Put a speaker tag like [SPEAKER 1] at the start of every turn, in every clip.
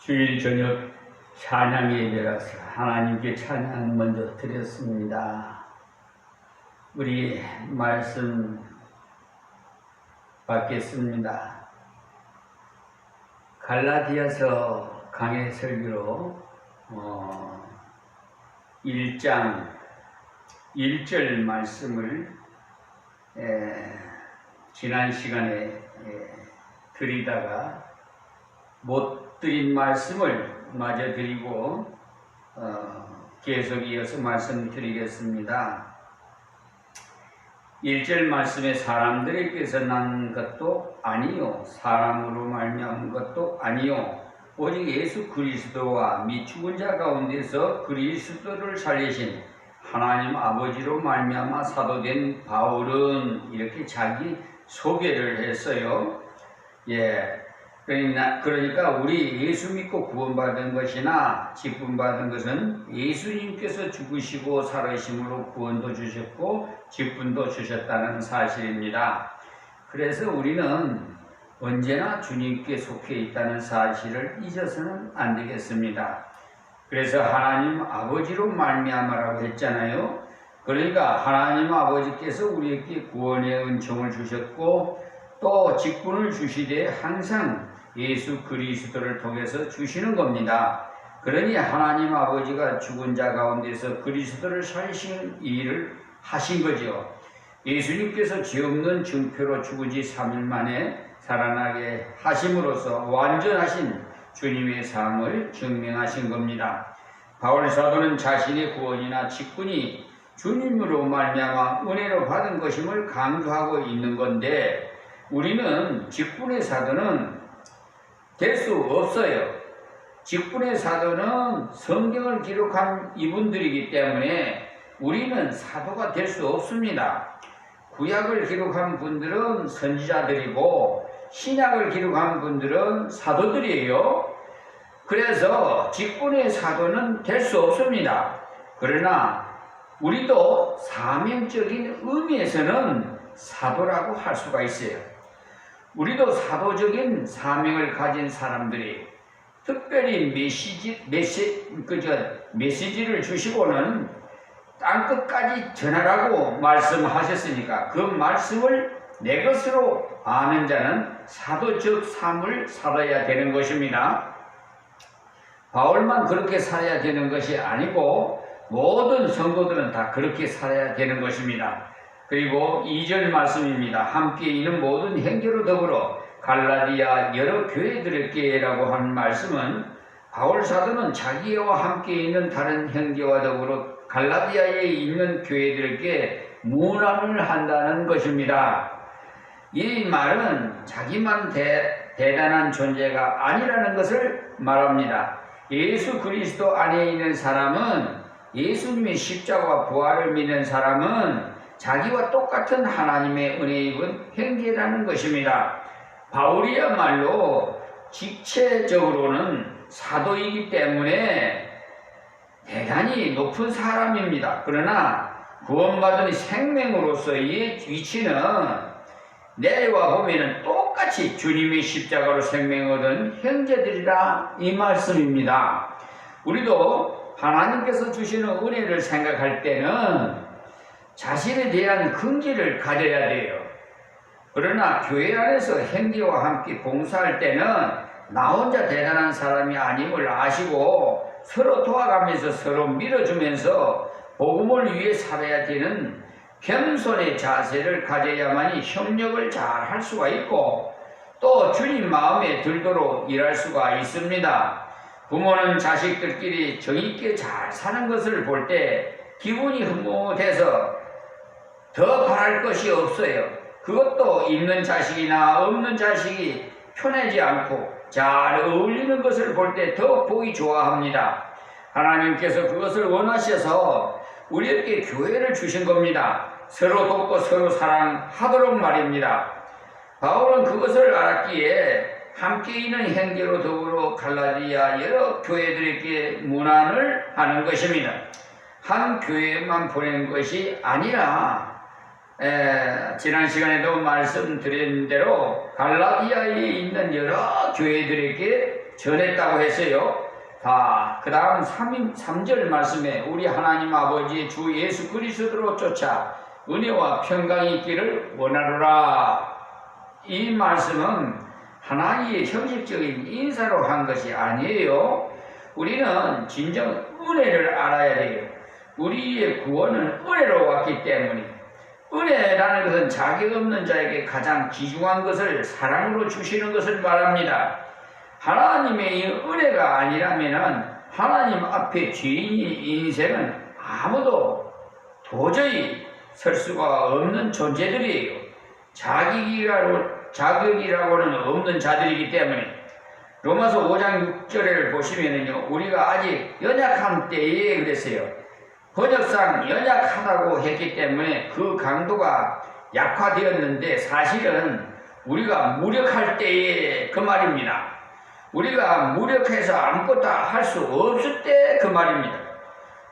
[SPEAKER 1] 주일 저녁 찬양 예배라서 하나님께 찬양 먼저 드렸습니다. 우리 말씀 받겠습니다. 갈라디아서 강해 설교로 1장 1절 말씀을 지난 시간에 드리다가 못 드린 말씀을 마저 드리고 계속 이어서 말씀드리겠습니다. 1절 말씀에 사람들에게서 난 것도 아니요 사람으로 말미암은 것도 아니요 오직 예수 그리스도와 및 죽은 자 가운데서 그리스도를 살리신 하나님 아버지로 말미암아 사도된 바울은 이렇게 자기 소개를 했어요. 그러니까 우리 예수 믿고 구원받은 것이나 직분받은 것은 예수님께서 죽으시고 살아심으로 구원도 주셨고 직분도 주셨다는 사실입니다. 그래서 우리는 언제나 주님께 속해 있다는 사실을 잊어서는 안 되겠습니다. 그래서 하나님 아버지로 말미암아라고 했잖아요. 그러니까 하나님 아버지께서 우리에게 구원의 은총을 주셨고 또 직분을 주시되 항상 예수 그리스도를 통해서 주시는 겁니다. 그러니 하나님 아버지가 죽은 자 가운데서 그리스도를 살리신 일을 하신 거죠. 예수님께서 죄 없는 증표로 죽은 지 3일 만에 살아나게 하심으로써 완전하신 주님의 삶을 증명하신 겁니다. 바울 사도는 자신의 구원이나 직분이 주님으로 말미암아 은혜로 받은 것임을 강조하고 있는 건데 우리는 직분의 사도는 될 수 없어요. 직분의 사도는 성경을 기록한 이분들이기 때문에 우리는 사도가 될 수 없습니다. 구약을 기록한 분들은 선지자들이고 신약을 기록한 분들은 사도들이에요. 그래서 직분의 사도는 될 수 없습니다. 그러나 우리도 사명적인 의미에서는 사도라고 할 수가 있어요. 우리도 사도적인 사명을 가진 사람들이 특별히 메시지를 주시고는 땅끝까지 전하라고 말씀하셨으니까 그 말씀을 내 것으로 아는 자는 사도적 삶을 살아야 되는 것입니다. 바울만 그렇게 살아야 되는 것이 아니고 모든 성도들은 다 그렇게 살아야 되는 것입니다. 그리고 2절 말씀입니다. 함께 있는 모든 형제로 더불어 갈라디아 여러 교회들에게 라고 한 말씀은 바울 사도는 자기와 함께 있는 다른 형제와 더불어 갈라디아에 있는 교회들에게 문안을 한다는 것입니다. 이 말은 자기만 대단한 존재가 아니라는 것을 말합니다. 예수 그리스도 안에 있는 사람은 예수님의 십자가와 부활을 믿는 사람은 자기와 똑같은 하나님의 은혜 입은 형제라는 것입니다. 바울이야말로 직체적으로는 사도이기 때문에 대단히 높은 사람입니다. 그러나 구원받은 생명으로서의 위치는 내려와 보면 똑같이 주님의 십자가로 생명 얻은 형제들이라 이 말씀입니다. 우리도 하나님께서 주시는 은혜를 생각할 때는 자신에 대한 긍지를 가져야 돼요. 그러나 교회 안에서 형제와 함께 봉사할 때는 나 혼자 대단한 사람이 아님을 아시고 서로 도와가면서 서로 밀어주면서 복음을 위해 살아야 되는 겸손의 자세를 가져야만이 협력을 잘 할 수가 있고 또 주님 마음에 들도록 일할 수가 있습니다. 부모는 자식들끼리 정있게 잘 사는 것을 볼 때 기분이 흐뭇해서 더 바랄 것이 없어요. 그것도 있는 자식이나 없는 자식이 편하지 않고 잘 어울리는 것을 볼 때 더 보기 좋아합니다. 하나님께서 그것을 원하셔서 우리에게 교회를 주신 겁니다. 서로 돕고 서로 사랑하도록 말입니다. 바울은 그것을 알았기에 함께 있는 행제로 더불어 갈라디아 여러 교회들에게 문안을 하는 것입니다. 한 교회만 보낸 것이 아니라 지난 시간에도 말씀드린 대로 갈라디아에 있는 여러 교회들에게 전했다고 했어요. 그 다음 3절 말씀에 우리 하나님 아버지 주 예수 그리스도로 쫓아 은혜와 평강이 있기를 원하노라. 이 말씀은 하나의 형식적인 인사로 한 것이 아니에요. 우리는 진정 은혜를 알아야 돼요. 우리의 구원은 은혜로 왔기 때문에 은혜라는 것은 자격 없는 자에게 가장 귀중한 것을 사랑으로 주시는 것을 말합니다. 하나님의 이 은혜가 아니라면 하나님 앞에 죄인의 인생은 아무도 도저히 설 수가 없는 존재들이에요. 자격이라고는 없는 자들이기 때문에 로마서 5장 6절을 보시면은요, 우리가 아직 연약한 때에 그랬어요. 번역상 연약하다고 했기 때문에 그 강도가 약화되었는데 사실은 우리가 무력할 때에 그 말입니다. 우리가 무력해서 아무것도 할 수 없을 때 그 말입니다.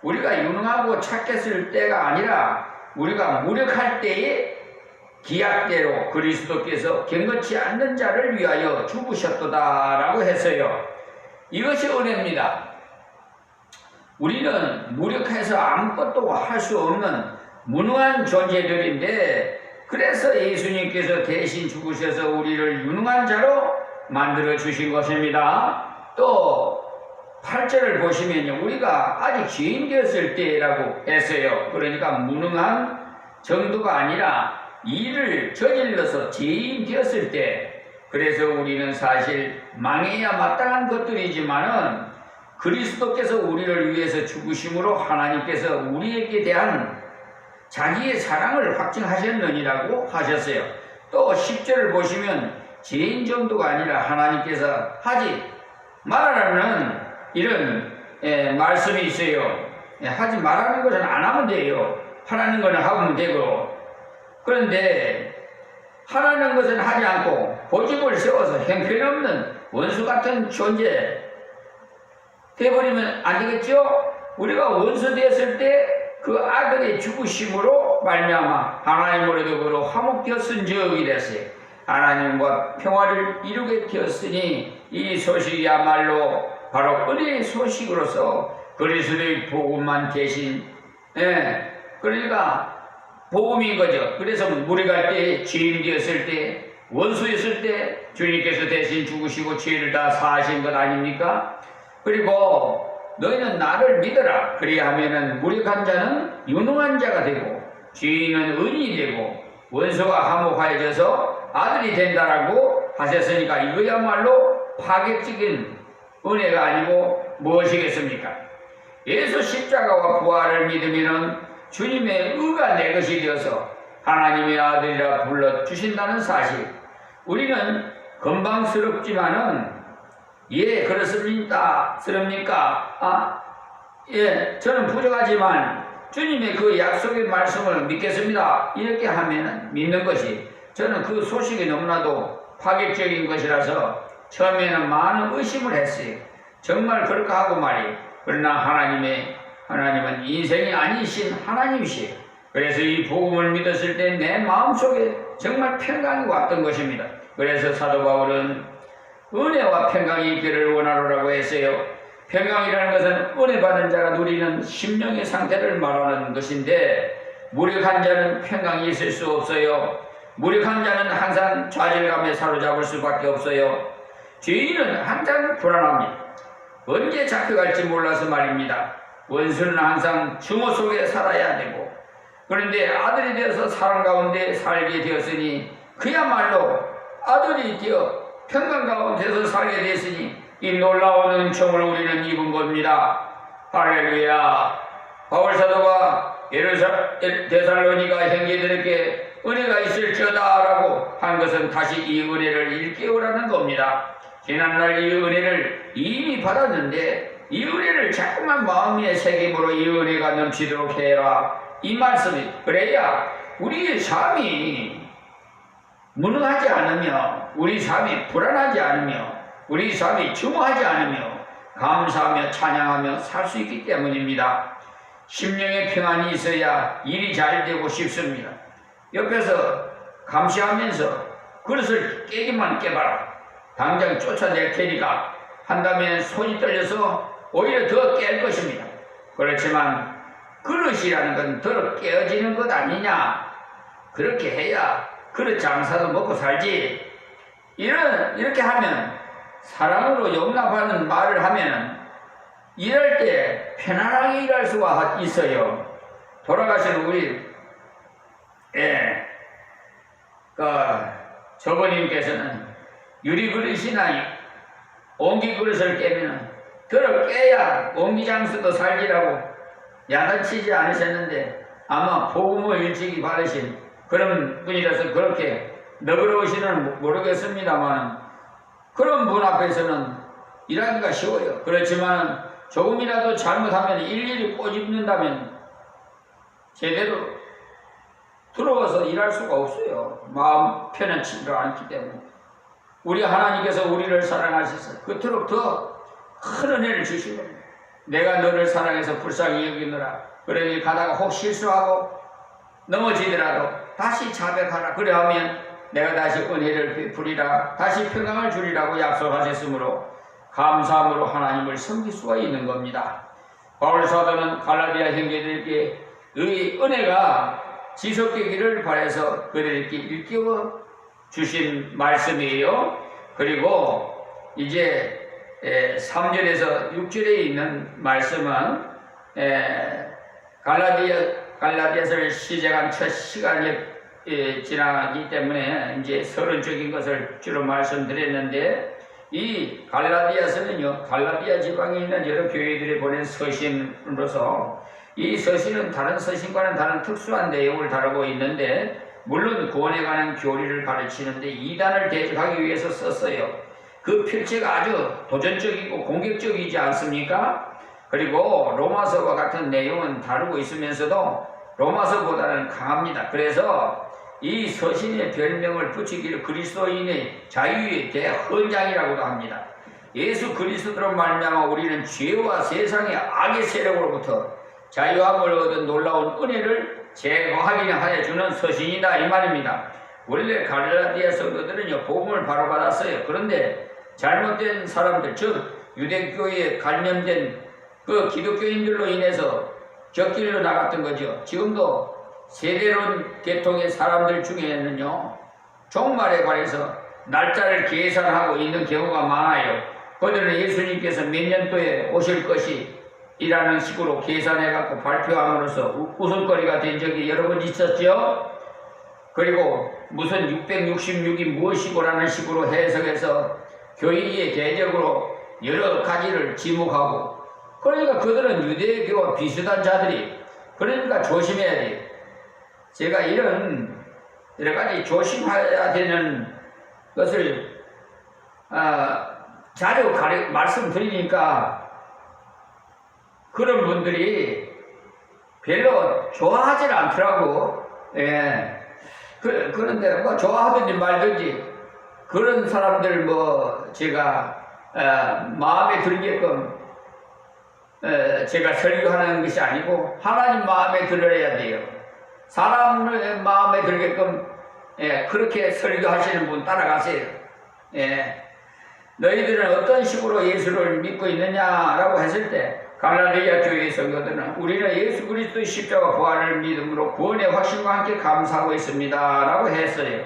[SPEAKER 1] 우리가 유능하고 착했을 때가 아니라 우리가 무력할 때에 기약대로 그리스도께서 경건치 않는 자를 위하여 죽으셨도다라고 했어요. 이것이 은혜입니다. 우리는 무력해서 아무것도 할 수 없는 무능한 존재들인데 그래서 예수님께서 대신 죽으셔서 우리를 유능한 자로 만들어 주신 것입니다. 또 8절을 보시면요, 우리가 아직 죄인 되었을 때라고 했어요. 그러니까 무능한 정도가 아니라 일을 저질러서 죄인 되었을 때, 그래서 우리는 사실 망해야 마땅한 것들이지만은 그리스도께서 우리를 위해서 죽으심으로 하나님께서 우리에게 대한 자기의 사랑을 확증하셨느니라고 하셨어요. 또 10절을 보시면 죄인 정도가 아니라 하나님께서 하지 말라는 이런 말씀이 있어요. 하지 말라는 것은 안 하면 돼요. 하라는 것은 하면 되고, 그런데 하라는 것은 하지 않고 고집을 세워서 형편없는 원수 같은 존재 되어버리면 안 되겠죠? 우리가 원수 되었을 때 그 아들의 죽으심으로 말미암아 하나님으로도 화목되었은즉 이랬어요. 하나님과 평화를 이루게 되었으니 이 소식이야말로 바로 은혜의 소식으로서 그리스도의 복음만 대신 그러니까 복음인 거죠. 그래서 무력할 때, 죄인 되었을 때, 원수였을 때 주님께서 대신 죽으시고 죄를 다 사하신 것 아닙니까? 그리고 너희는 나를 믿어라. 그리하면은 무력한 자는 유능한 자가 되고 죄인은 의인이 되고 원수가 화목하여져서 아들이 된다라고 하셨으니까 이거야말로 파격적인 은혜가 아니고 무엇이겠습니까? 예수 십자가와 부활을 믿으면은 주님의 의가 내 것이 되어서 하나님의 아들이라 불러주신다는 사실, 우리는 건방스럽지만은 그렇습니까? 저는 부족하지만 주님의 그 약속의 말씀을 믿겠습니다. 이렇게 하면 믿는 것이, 저는 그 소식이 너무나도 파격적인 것이라서 처음에는 많은 의심을 했어요. 정말 그럴까 하고 말이에요. 그러나 하나님은 인생이 아니신 하나님이시에요. 그래서 이 복음을 믿었을 때 내 마음속에 정말 평강이 왔던 것입니다. 그래서 사도 바울은 은혜와 평강이 있기를 원하노라고 했어요. 평강이라는 것은 은혜 받은 자가 누리는 심령의 상태를 말하는 것인데, 무력한 자는 평강이 있을 수 없어요. 무력한 자는 항상 좌절감에 사로잡을 수밖에 없어요. 죄인은 항상 불안합니다. 언제 잡혀갈지 몰라서 말입니다. 원수는 항상 증오 속에 살아야 되고, 그런데 아들이 되어서 사랑 가운데 살게 되었으니 그야말로 아들이 되어 평강 가운데서 살게 됐으니 이 놀라운 은총을 우리는 입은 겁니다. 할렐루야. 바울 사도가 데살로니가 형제들에게 은혜가 있을지어다라고 한 것은 다시 이 은혜를 일깨우라는 겁니다. 지난날 이 은혜를 이미 받았는데 이 은혜를 자꾸만 마음의 새김으로 이 은혜가 넘치도록 해라. 이 말씀이 그래야 우리의 삶이 무능하지 않으며 우리 삶이 불안하지 않으며 우리 삶이 증오하지 않으며 감사하며 찬양하며 살 수 있기 때문입니다. 심령의 평안이 있어야 일이 잘 되고 싶습니다. 옆에서 감시하면서 그릇을 깨기만 깨봐라. 당장 쫓아낼 테니까 한다면 손이 떨려서 오히려 더 깰 것입니다. 그렇지만 그릇이라는 건 더 깨어지는 것 아니냐. 그렇게 해야 그릇 장사도 먹고 살지. 이렇게 하면 사랑으로 용납하는 말을 하면 일할 때 편안하게 일할 수가 있어요. 돌아가신 우리 저버님께서는 유리 그릇이나 옹기 그릇을 깨면 들어 깨야 옹기 장수도 살기라고 야단치지 않으셨는데 아마 복음을 일찍이 받으신 그런 분이라서 그렇게 너그러우시는 모르겠습니다만 그런 분 앞에서는 일하기가 쉬워요. 그렇지만 조금이라도 잘못하면 일일이 꼬집는다면 제대로 들어와서 일할 수가 없어요. 마음 편안치가 않기 때문에. 우리 하나님께서 우리를 사랑하셔서 그토록 더 큰 은혜를 주신 겁니다. 내가 너를 사랑해서 불쌍히 여기느라. 그러니 가다가 혹 실수하고 넘어지더라도 다시 자백하라. 그래하면 내가 다시 은혜를 베풀이라. 다시 평강을 주리라고 약속하셨으므로 감사함으로 하나님을 섬길 수가 있는 겁니다. 바울 사도는 갈라디아 형제들에게 의 은혜가 지속되기를 바라서 그들에게 일깨워 주신 말씀이에요. 그리고 이제 3절에서 6절에 있는 말씀은 갈라디아서를 시작한 첫 시간이 지나기 때문에 이제 서론적인 것을 주로 말씀드렸는데 이 갈라디아서는요, 갈라디아 지방에 있는 여러 교회들이 보낸 서신으로서 이 서신은 다른 서신과는 다른 특수한 내용을 다루고 있는데 물론 구원에 관한 교리를 가르치는데 이단을 대적하기 위해서 썼어요. 그 필체가 아주 도전적이고 공격적이지 않습니까? 그리고 로마서와 같은 내용은 다루고 있으면서도 로마서보다는 강합니다. 그래서 이 서신의 별명을 붙이기를 그리스도인의 자유의 대헌장이라고도 합니다. 예수 그리스도로 말미암아 우리는 죄와 세상의 악의 세력으로부터 자유함을 얻은 놀라운 은혜를 제거하게 하여 주는 서신이다 이 말입니다. 원래 갈라디아 성도들은요 복음을 바로 받았어요. 그런데 잘못된 사람들, 즉 유대교에 관련된 그 기독교인들로 인해서 곁길로 나갔던 거죠. 지금도 세대론 계통의 사람들 중에는요 종말에 관해서 날짜를 계산하고 있는 경우가 많아요. 그들은 예수님께서 몇 년도에 오실 것이 이라는 식으로 계산해갖고 발표함으로써 웃음거리가 된 적이 여러 번 있었죠. 그리고 무슨 666이 무엇이고라는 식으로 해석해서 교인의 대적으로 여러 가지를 지목하고, 그러니까 그들은 유대교와 비슷한 자들이, 그러니까 조심해야 돼요. 제가 이런 여러 가지 조심해야 되는 것을 자주 말씀드리니까 그런 분들이 별로 좋아하질 않더라고. 그런데 뭐 좋아하든지 말든지 그런 사람들 제가 마음에 들게끔 제가 설교하는 것이 아니고 하나님 마음에 들어야 돼요. 사람의 마음에 들게끔 그렇게 설교하시는 분 따라가세요. 너희들은 어떤 식으로 예수를 믿고 있느냐라고 했을 때 갈라디아 교회의 성도들은 우리는 예수 그리스도의 십자가 부활을 믿음으로 구원의 확신과 함께 감사하고 있습니다 라고 했어요.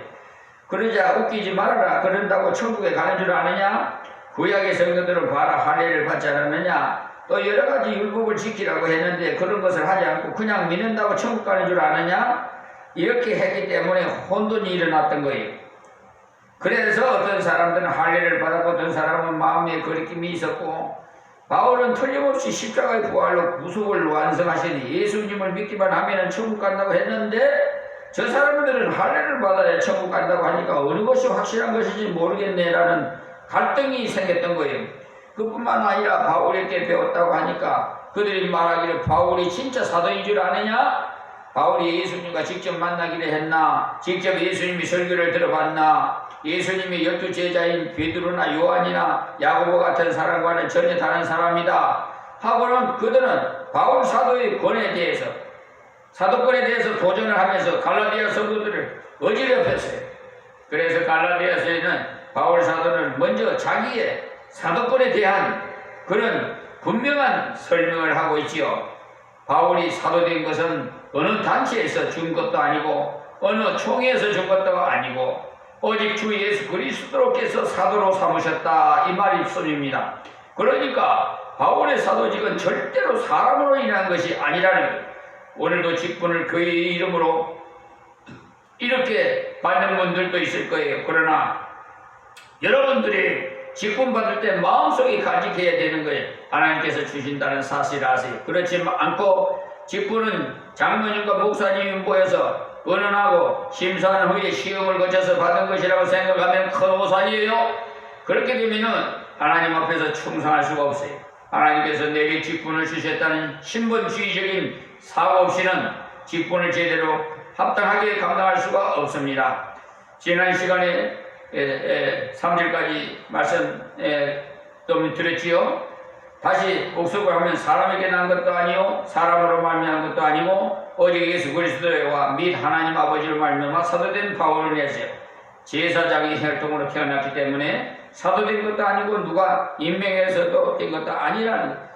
[SPEAKER 1] 그러자 웃기지 말아라. 그런다고 천국에 가는 줄 아느냐? 구약의 성도들은 봐라 할례를 받지 않았느냐? 또 여러 가지 율법을 지키라고 했는데 그런 것을 하지 않고 그냥 믿는다고 천국 가는 줄 아느냐? 이렇게 했기 때문에 혼돈이 일어났던 거예요. 그래서 어떤 사람들은 할례를 받았고 어떤 사람은 마음에 거리낌이 있었고, 바울은 틀림없이 십자가의 부활로 구속을 완성하시니 예수님을 믿기만 하면 천국 간다고 했는데 저 사람들은 할례를 받아야 천국 간다고 하니까 어느 것이 확실한 것인지 모르겠네라는 갈등이 생겼던 거예요. 그뿐만 아니라 바울에게 배웠다고 하니까 그들이 말하기를 바울이 진짜 사도인 줄 아느냐? 바울이 예수님과 직접 만나기를 했나? 직접 예수님이 설교를 들어봤나? 예수님이 12제자인 베드로나 요한이나 야고보 같은 사람과는 전혀 다른 사람이다 하고는 그들은 바울 사도의 권에 대해서 사도권에 대해서 도전을 하면서 갈라디아 성도들을 어지럽혔어요. 그래서 갈라디아서에는 바울 사도는 먼저 자기의 사도권에 대한 그런 분명한 설명을 하고 있지요. 바울이 사도된 것은 어느 단체에서 준 것도 아니고 어느 총회에서 준 것도 아니고 오직 주 예수 그리스도께서 사도로 삼으셨다 이 말씀입니다. 그러니까 바울의 사도직은 절대로 사람으로 인한 것이 아니라는 거예요. 오늘도 직분을 교회의 이름으로 이렇게 받는 분들도 있을 거예요. 그러나 여러분들이 직분 받을 때 마음속에 간직해야 되는 거예요. 하나님께서 주신다는 사실을 아세요. 그렇지 않고 직분은 장로님과 목사님이 모여서 의논하고 심사한 후에 시험을 거쳐서 받은 것이라고 생각하면 큰 오산이에요. 그렇게 되면은 하나님 앞에서 충성할 수가 없어요. 하나님께서 내게 직분을 주셨다는 신분주의적인 사고 없이는 직분을 제대로 합당하게 감당할 수가 없습니다. 지난 시간에 3절까지 말씀 좀 드렸지요. 다시 복습을 하면 사람에게 난 것도 아니요 사람으로 말미암은 것도 아니고 오직 예수 그리스도와 및 하나님 아버지로 말미암아 사도된 바울을 했어요. 제사장의 혈통으로 태어났기 때문에 사도된 것도 아니고 누가 임명해서도 된 것도 아니라는 거예요.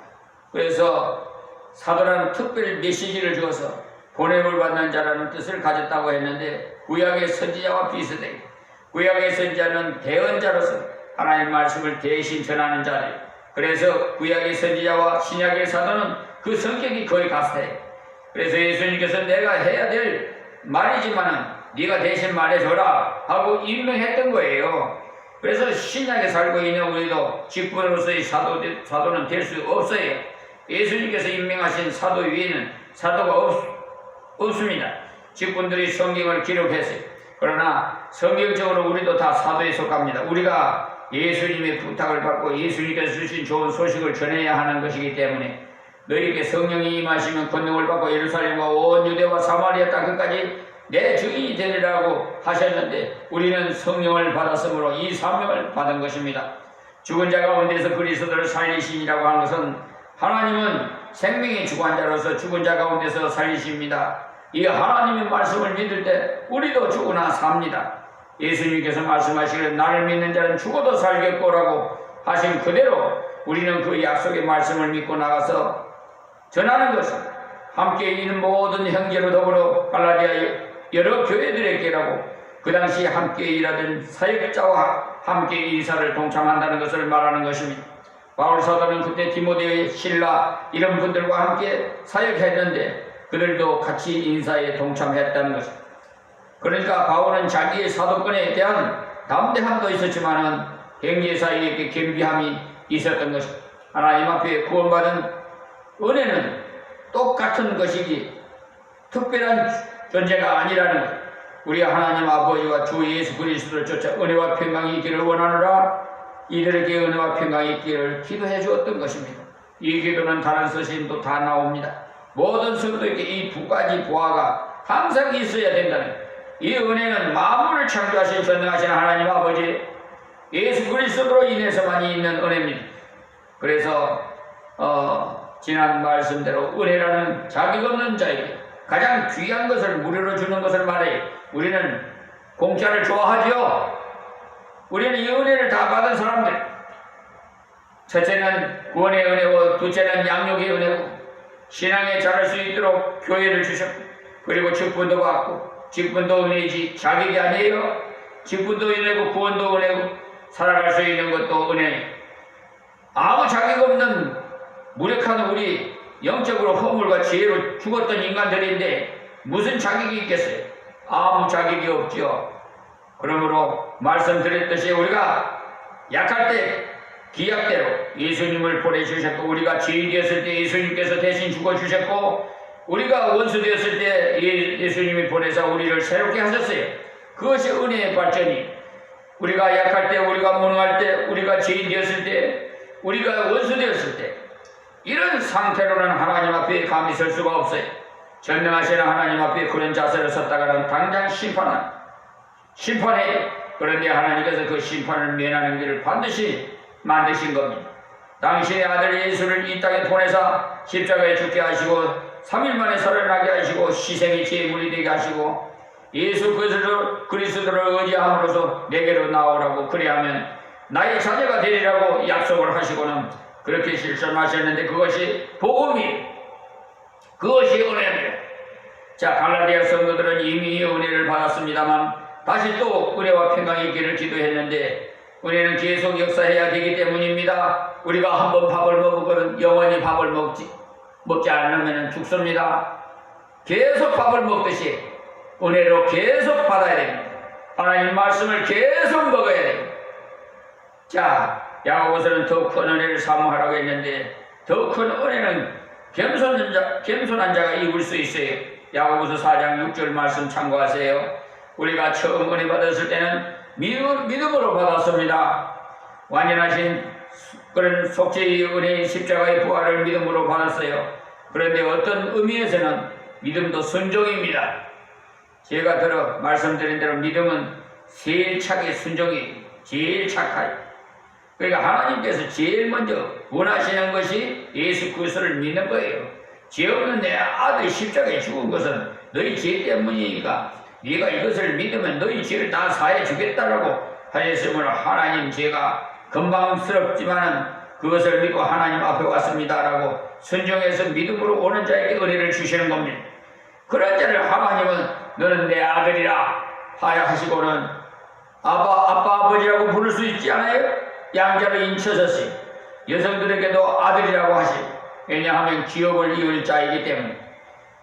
[SPEAKER 1] 그래서 사도라는 특별 메시지를 주어서 보냄을 받는 자라는 뜻을 가졌다고 했는데 구약의 선지자와 비슷해요. 구약의 선지자는 대언자로서 하나님의 말씀을 대신 전하는 자예요. 그래서 구약의 선지자와 신약의 사도는 그 성격이 거의 같아요. 그래서 예수님께서 내가 해야 될 말이지만은 네가 대신 말해줘라 하고 임명했던 거예요. 그래서 신약에 살고 있는 우리도 직분으로서의 사도는 될 수 없어요. 예수님께서 임명하신 사도 위에는 사도가 없습니다. 직분들이 성경을 기록했어요. 그러나 성경적으로 우리도 다 사도에 속합니다. 우리가 예수님의 부탁을 받고 예수님께서 주신 좋은 소식을 전해야 하는 것이기 때문에 너희에게 성령이 임하시면 권능을 받고 예루살렘과 온 유대와 사마리아 땅끝까지 내 증인이 되리라고 하셨는데 우리는 성령을 받았으므로 이 사명을 받은 것입니다. 죽은 자 가운데서 그리스도를 살리시니라고 하는 것은 하나님은 생명의 주관자로서 죽은 자 가운데서 살리십니다. 이 하나님의 말씀을 믿을 때 우리도 죽으나 삽니다. 예수님께서 말씀하시기를 나를 믿는 자는 죽어도 살겠고라고 하신 그대로 우리는 그 약속의 말씀을 믿고 나가서 전하는 것입니다. 함께 있는 모든 형제로 더불어 갈라디아 여러 교회들에게라고 그 당시 함께 일하던 사역자와 함께 이사를 동참한다는 것을 말하는 것입니다. 바울 사도는 그때 디모데, 실라 이런 분들과 함께 사역했는데 그들도 같이 인사에 동참했다는 것입니다. 그러니까 바울은 자기의 사도권에 대한 담대함도 있었지만은 형제 사이에 겸비함이 있었던 것입니다. 하나님 앞에 구원받은 은혜는 똑같은 것이지 특별한 존재가 아니라는 것. 우리 하나님 아버지와 주 예수 그리스도를 쫓아 은혜와 평강이 있기를 원하노라. 이들에게 은혜와 평강이 있기를 기도해 주었던 것입니다. 이 기도는 다른 서신도 다 나옵니다. 모든 성도에게 이 두 가지 보화가 항상 있어야 된다는 것. 이 은혜는 만물을 창조하신 전능하신 하나님 아버지 예수 그리스도로 인해서만 있는 은혜입니다. 그래서 지난 말씀대로 은혜라는 자격 없는 자에게 가장 귀한 것을 무료로 주는 것을 말해요. 우리는 공짜를 좋아하지요. 우리는 이 은혜를 다 받은 사람들. 첫째는 구원의 은혜고 둘째는 양육의 은혜고 신앙에 자랄 수 있도록 교회를 주셨고 그리고 직분도 받고 직분도 은혜이지 자격이 아니에요. 직분도 은혜고 구원도 은혜고 살아갈 수 있는 것도 은혜예요. 아무 자격 없는 무력한 우리 영적으로 허물과 지혜로 죽었던 인간들인데 무슨 자격이 있겠어요? 아무 자격이 없죠. 그러므로 말씀드렸듯이 우리가 약할 때 기약대로 예수님을 보내주셨고 우리가 죄인이었을 때 예수님께서 대신 죽어주셨고 우리가 원수 되었을 때 예수님이 보내사 우리를 새롭게 하셨어요. 그것이 은혜의 발전이. 우리가 약할 때, 우리가 무능할 때, 우리가 죄인 되었을 때, 우리가 원수 되었을 때, 이런 상태로는 하나님 앞에 감히 설 수가 없어요. 전능하시는 하나님 앞에 그런 자세로 섰다가는 당장 심판해요. 그런데 하나님께서 그 심판을 면하는 길을 반드시 만드신 겁니다. 당신의 아들 예수를 이 땅에 보내사 십자가에 죽게 하시고 3일 만에 살아나게 하시고 희생의 제물이 되게 하시고 예수 그리스도를 의지함으로써 내게로 나오라고 그리하면 나의 자녀가 되리라고 약속을 하시고는 그렇게 실천하셨는데 그것이 복음이에요. 그것이 은혜입니다. 자, 갈라디아 성도들은 이미 은혜를 받았습니다만 다시 또 은혜와 평강이 있기를 기도했는데 은혜는 계속 역사해야 되기 때문입니다. 우리가 한번 밥을 먹으면 영원히 밥을 먹지 않으면 죽습니다. 계속 밥을 먹듯이 은혜로 계속 받아야 됩니다. 하나님 말씀을 계속 먹어야 됩니다. 자, 야고보서는 더 큰 은혜를 사모하라고 했는데 더 큰 은혜는 겸손한 자가 입을 수 있어요. 야고보서 4장 6절 말씀 참고하세요. 우리가 처음 은혜 받았을 때는 믿음으로 받았습니다. 완전하신 그런 속죄의 은혜의 십자가의 부활을 믿음으로 받았어요. 그런데 어떤 의미에서는 믿음도 순종입니다. 제가 말씀드린 대로 믿음은 제일 착의 순종이 제일 착하요. 그러니까 하나님께서 제일 먼저 원하시는 것이 예수 그리스도를 믿는 거예요. 죄 없는 내 아들이 십자가에 죽은 것은 너희 죄 때문이니까 네가 이것을 믿으면 너희 죄를 다 사해 주겠다라고 하셨으므로 하나님 제가 건방스럽지만은 그것을 믿고 하나님 앞에 왔습니다라고 순종해서 믿음으로 오는 자에게 은혜를 주시는 겁니다. 그런 자를 하나님은 너는 내 아들이라 하시고는 아빠 아버지라고 부를 수 있지 않아요? 양자로 인쳐졌어요. 여성들에게도 아들이라고 하시고 왜냐하면 기업을 이을 자이기 때문에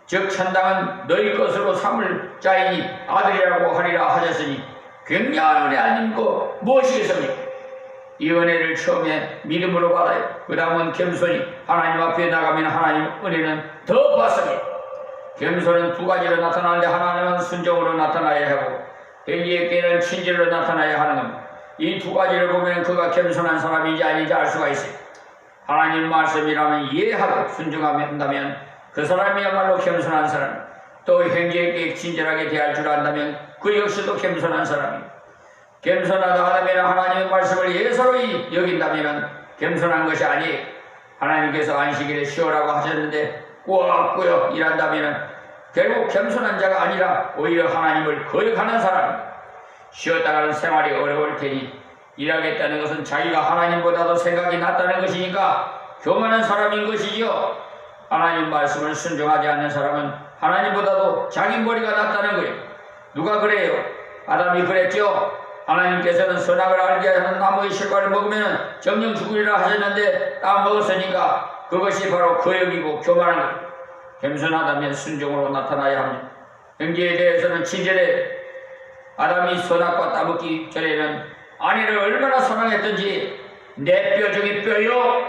[SPEAKER 1] 즉 천당은 너희 것으로 삼을 자이니 아들이라고 하리라 하셨으니 굉장한 은혜 아님고 무엇이겠습니까? 이 은혜를 처음에 믿음으로 받아요. 그 다음은 겸손히 하나님 앞에 나가면 하나님 은혜는 더 받습니다. 겸손은 두 가지로 나타나는데 하나는 순종으로 나타나야 하고 행위에게는 친절로 나타나야 하는 겁니다. 이 두 가지를 보면 그가 겸손한 사람인지 아닌지 알 수가 있어요. 하나님 말씀이라면 이해하고 순종한다면 그 사람이야말로 겸손한 사람. 또 형제에게 친절하게 대할 줄 안다면 그 역시도 겸손한 사람입니다. 겸손하다 하다면 하나님의 말씀을 예사로 여긴다면 겸손한 것이 아니에요. 하나님께서 안식일에 쉬어라고 하셨는데 꾸역꾸역 일한다면 결국 겸손한 자가 아니라 오히려 하나님을 거역하는 사람입니다. 쉬었다가는 생활이 어려울 테니 일하겠다는 것은 자기가 하나님보다도 생각이 낫다는 것이니까 교만한 사람인 것이지요. 하나님 말씀을 순종하지 않는 사람은 하나님보다도 자기 머리가 낫다는 거예요. 누가 그래요? 아담이 그랬죠. 하나님께서는 선악을 알게 하는 나무의 실과를 먹으면 정령 죽으리라 하셨는데 딱 먹었으니까 그것이 바로 거역이고 교만한 거예요. 겸손하다면 순종으로 나타나야 합니다. 형제에 대해서는 친절해. 아담이 선악과 따먹기 전에는 아내를 얼마나 사랑했던지 내 뼈 중에 뼈요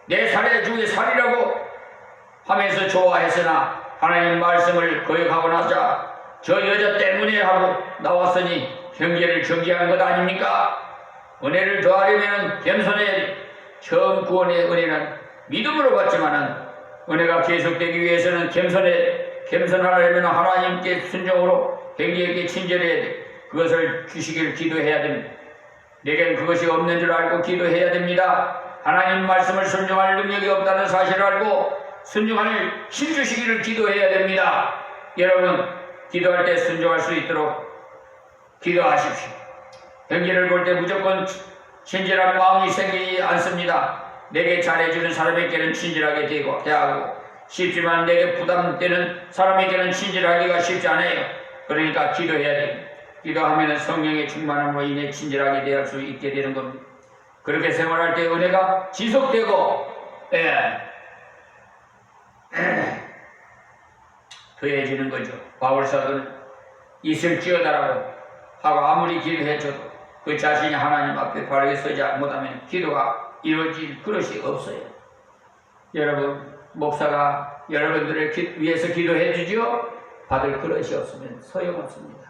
[SPEAKER 1] 내 살 중에 살이라고 하면서 좋아했으나 하나님 말씀을 거역하고 나자 저 여자 때문에 하고 나왔으니 형제를 정죄하는 것 아닙니까? 은혜를 더하려면 겸손해야 돼. 처음 구원의 은혜는 믿음으로 받지만은 은혜가 계속되기 위해서는 겸손하려면 하나님께 순종으로 형제에게 친절해야 돼. 그것을 주시기를 기도해야 됩니다. 내겐 그것이 없는 줄 알고 기도해야 됩니다. 하나님 말씀을 순종할 능력이 없다는 사실을 알고 순종할 힘 주시기를 기도해야 됩니다. 여러분 기도할 때 순종할 수 있도록 기도하십시오. 형제를 볼 때 무조건 친절한 마음이 생기지 않습니다. 내게 잘해주는 사람에게는 친절하게 대하고 쉽지만 내게 부담되는 사람에게는 친절하기가 쉽지 않아요. 그러니까 기도해야 돼요. 기도하면 성령의 충만함으로 인해 친절하게 대할 수 있게 되는 겁니다. 그렇게 생활할 때 은혜가 지속되고 더해지는 거죠. 바울사도는 있을지어다라고 하고 아무리 기도해줘도 그 자신이 하나님 앞에 바르게 서지 못하면 기도가 이루어질 그릇이 없어요. 여러분 목사가 여러분들을 위해서 기도해 주지요? 받을 그릇이 없으면 소용없습니다.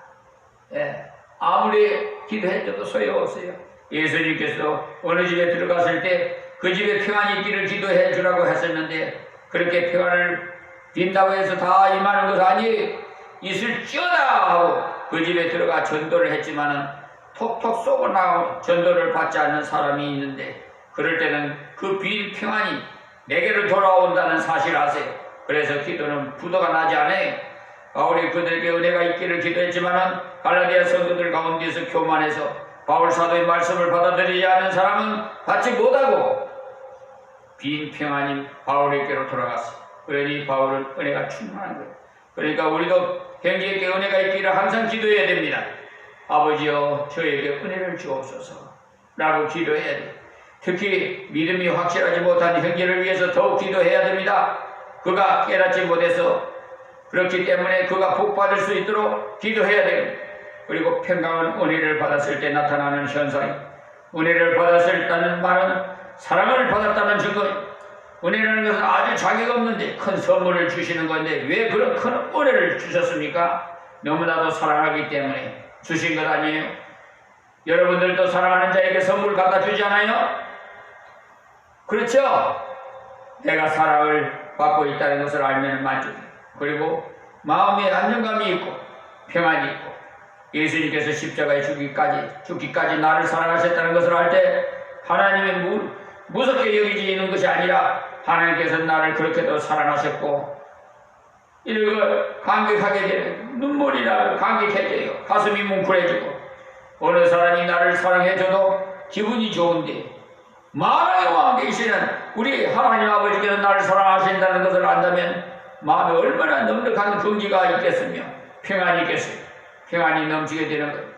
[SPEAKER 1] 예, 아무리 기도해줘도 소용없어요. 예수님께서 어느 집에 들어갔을 때 그 집에 평안이 있기를 기도해 주라고 했었는데 그렇게 평안을 빈다고 해서 다 임하는 것 아니 있을지어다 하고 그 집에 들어가 전도를 했지만은 톡톡 쏘고 나온 전도를 받지 않는 사람이 있는데 그럴 때는 그 빈 평안이 내게로 돌아온다는 사실 아세요? 그래서 기도는 부도가 나지 않아요. 바울이 그들에게 은혜가 있기를 기도했지만은 갈라디아 성도들 가운데서 교만해서 바울 사도의 말씀을 받아들이지 않는 사람은 받지 못하고 빈 평안인 바울에게로 돌아갔어요. 그러니 바울은 은혜가 충만한 거예요. 그러니까 우리도 형제에게 은혜가 있기를 항상 기도해야 됩니다. 아버지여 저에게 은혜를 주옵소서 라고 기도해야 돼요. 특히 믿음이 확실하지 못한 형제를 위해서 더욱 기도해야 됩니다. 그가 깨닫지 못해서 그렇기 때문에 그가 복받을 수 있도록 기도해야 돼요. 그리고 평강은 은혜를 받았을 때 나타나는 현상이 은혜를 받았다는 말은 사랑을 받았다는 증거예요. 은혜라는 것은 아주 자격 없는데 큰 선물을 주시는 건데 왜 그런 큰 은혜를 주셨습니까? 너무나도 사랑하기 때문에 주신 것 아니에요? 여러분들도 사랑하는 자에게 선물 갖다 주잖아요? 그렇죠? 내가 사랑을 받고 있다는 것을 알면 만족해요. 그리고 마음에 안정감이 있고 평안이 있고 예수님께서 십자가에 죽기까지 나를 사랑하셨다는 것을 알 때 하나님의 무섭게 여기지는 것이 아니라 하나님께서 나를 그렇게도 사랑하셨고 이걸 감격하게 되는 눈물이 나고 감격해져요. 가슴이 뭉클해지고 어느 사람이 나를 사랑해줘도 기분이 좋은데 만왕의 왕 되시는 우리 하나님 아버지께서 나를 사랑하신다는 것을 안다면 마음에 얼마나 넉넉한 긍지가 있겠으며 평안이 있겠어요. 평안이 넘치게 되는 거예요.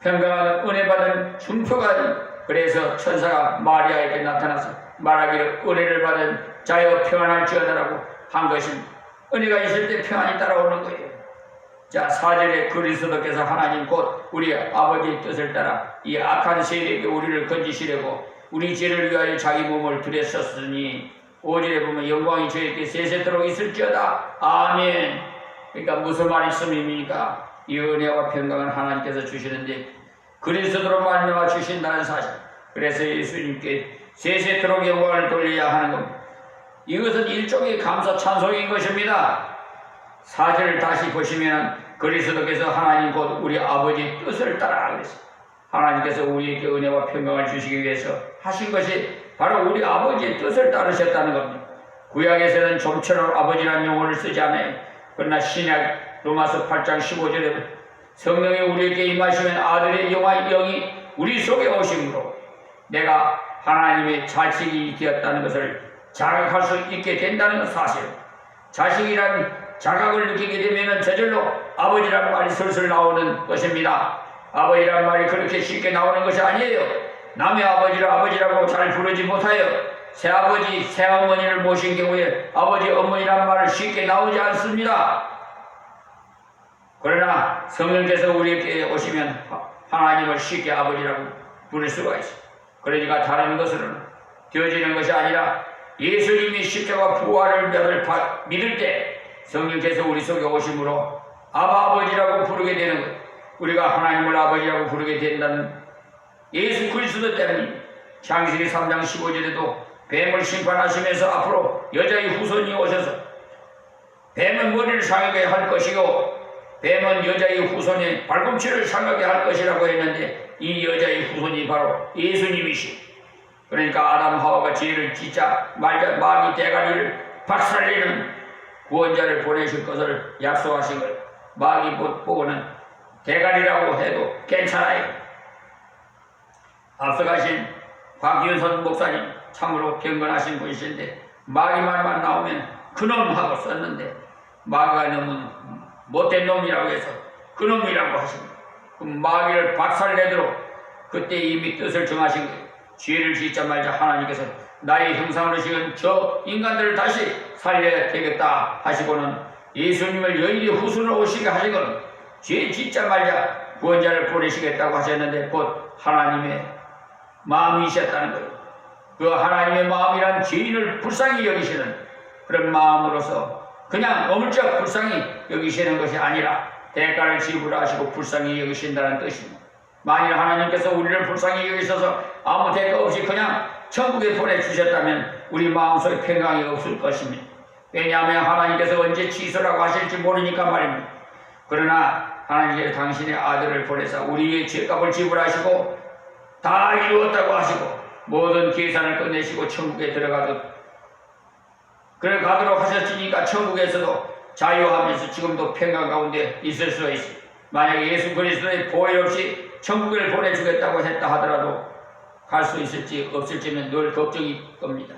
[SPEAKER 1] 평강은 은혜 받은 중표가 그래서 천사가 마리아에게 나타나서 말하기를 은혜를 받은 자여 평안할지어다라고 한 것은 은혜가 있을 때 평안이 따라오는 거예요. 자, 4절에 그리스도께서 하나님 곧 우리 아버지의 뜻을 따라 이 악한 세력에게 우리를 건지시려고 우리 죄를 위하여 자기 몸을 들였었으니 5절에 보면 영광이 저에게 세세토록 있을지어다. 아멘. 그러니까 무슨 말씀입니까? 이 은혜와 평강은 하나님께서 주시는데 그리스도로 말미암아 주신다는 사실. 그래서 예수님께 세세토록 영광을 돌려야 하는 겁니다. 이것은 일종의 감사 찬송인 것입니다. 4절을 다시 보시면 그리스도께서 하나님 곧 우리 아버지의 뜻을 따라 그랬어요. 하나님께서 우리에게 은혜와 평강을 주시기 위해서 하신 것이 바로 우리 아버지의 뜻을 따르셨다는 겁니다. 구약에서는 좀처럼 아버지라는 용어를 쓰지 않아요. 그러나 신약 로마서 8장 15절에 성령이 우리에게 임하시면 아들의 영이 우리 속에 오심으로 내가 하나님의 자식이 되었다는 것을 자각할 수 있게 된다는 사실. 자식이란 자각을 느끼게 되면 저절로 아버지라는 말이 슬슬 나오는 것입니다. 아버지란 말이 그렇게 쉽게 나오는 것이 아니에요. 남의 아버지를 아버지라고 잘 부르지 못하여 새아버지, 새어머니를 모신 경우에 아버지, 어머니란 말을 쉽게 나오지 않습니다. 그러나 성령께서 우리에게 오시면 하나님을 쉽게 아버지라고 부를 수가 있어요. 그러니까 다른 것으로는 되어지는 것이 아니라 예수님이 십자가 부활을 믿을 때 성령께서 우리 속에 오심으로 아버지라고 부르게 되는 거예요. 우리가 하나님을 아버지라고 부르게 된다는 예수 그리스도 때문에 창세기 3장 15절에도 뱀을 심판하시면서 앞으로 여자의 후손이 오셔서 뱀은 머리를 상하게 할 것이고 뱀은 여자의 후손의 발꿈치를 상하게 할 것이라고 했는데 이 여자의 후손이 바로 예수님이시. 그러니까 아담 하와가 죄를 짓자 말자 마귀 대가리를 박살내는 구원자를 보내실 것을 약속하신 거예요. 마귀 보고는 대가리라고 해도 괜찮아요. 앞서가신 박윤선 목사님 참으로 경건하신 분이신데 마귀 말만 나오면 그놈하고 썼는데 마귀가 너무 못된 놈이라고 해서 그놈이라고 하십니다. 그 마귀를 박살내도록 그때 이미 뜻을 정하신 거예요. 죄를 짓자 말자 하나님께서 나의 형상으로 지은 저 인간들을 다시 살려야 되겠다 하시고는 예수님을 여인의 후손으로 오시게 하시고는 죄 짓자 말자 구원자를 보내시겠다고 하셨는데 곧 하나님의 마음이셨다는 거예요. 그 하나님의 마음이란 죄인을 불쌍히 여기시는 그런 마음으로서 그냥 어물쩍 불쌍히 여기시는 것이 아니라 대가를 지불하시고 불쌍히 여기신다는 뜻입니다. 만일 하나님께서 우리를 불쌍히 여기셔서 아무 대가 없이 그냥 천국에 보내주셨다면 우리 마음속에 평강이 없을 것입니다. 왜냐하면 하나님께서 언제 취소라고 하실지 모르니까 말입니다. 그러나 하나님께서 당신의 아들을 보내서 우리의 죄값을 지불하시고 다 이루었다고 하시고 모든 계산을 끝내시고 천국에 들어가도록 하셨으니까 천국에서도 자유하면서 지금도 평강 가운데 있을 수 있습니다. 만약에 예수 그리스도의 보혈 없이 천국을 보내주겠다고 했다 하더라도 갈 수 있을지 없을지는 늘 걱정이 겁니다.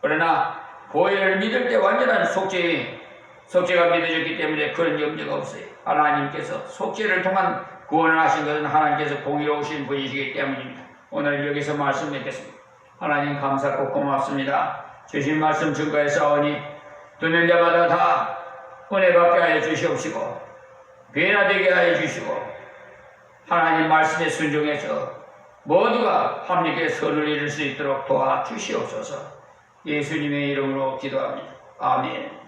[SPEAKER 1] 그러나 보혈을 믿을 때 완전한 속죄가 믿어졌기 때문에 그런 염려가 없어요. 하나님께서 속죄를 통한 구원을 하신 것은 하나님께서 공의로우신 분이시기 때문입니다. 오늘 여기서 말씀 맺겠습니다. 하나님 감사하고 고맙습니다. 주신 말씀 증거에 싸우니 듣는 자마다 다 은혜 받게 하여 주시옵시고 변화되게 하여 주시고 하나님 말씀에 순종해서 모두가 합력의 선을 이룰 수 있도록 도와주시옵소서. 예수님의 이름으로 기도합니다. 아멘.